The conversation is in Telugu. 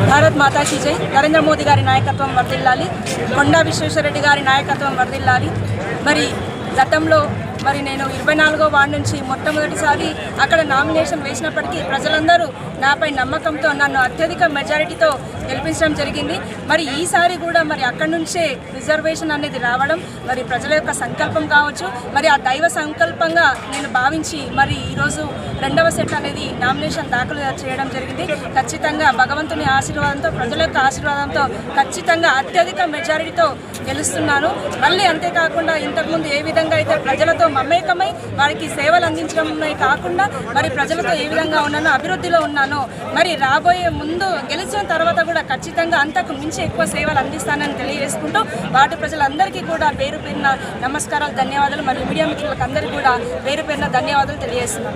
భారత్ మాతా కీ జై. నరేంద్ర మోదీ గారి నాయకత్వం వర్ధిల్లాలి. కొండా విశ్వేశ్వరరెడ్డి గారి నాయకత్వం వర్ధిల్లాలి. మరి గతంలో నేను 24వ వార్డు నుంచి మొట్టమొదటిసారి అక్కడ నామినేషన్ వేసినప్పటికీ ప్రజలందరూ నాపై నమ్మకంతో నన్ను అత్యధిక మెజారిటీతో గెలిపించడం జరిగింది. మరి ఈసారి కూడా అక్కడి నుంచే రిజర్వేషన్ అనేది రావడం ప్రజల యొక్క సంకల్పం కావచ్చు. ఆ దైవ సంకల్పంగా నేను భావించి ఈరోజు 2వ సెట్ అనేది నామినేషన్ దాఖలు చేయడం జరిగింది. ఖచ్చితంగా భగవంతుని ఆశీర్వాదంతో, ప్రజల యొక్క ఆశీర్వాదంతో ఖచ్చితంగా అత్యధిక మెజారిటీతో గెలుస్తున్నాను. మళ్ళీ అంతేకాకుండా ఇంతకుముందు ఏ విధంగా అయితే ప్రజలతో మమేకమై వారికి సేవలు అందించడమే కాకుండా ప్రజలతో ఏ విధంగా ఉన్నానో, అభివృద్ధిలో ఉన్నానో, రాబోయే ముందు గెలిచిన తర్వాత కూడా ఖచ్చితంగా అంతకు మించి ఎక్కువ సేవలు అందిస్తానని తెలియజేసుకుంటూ వాటి ప్రజలందరికీ కూడా పేరు పేరున నమస్కారాలు, ధన్యవాదాలు. మీడియా మిత్రులకు అందరికీ కూడా పేరు పేరున ధన్యవాదాలు తెలియజేస్తున్నాను.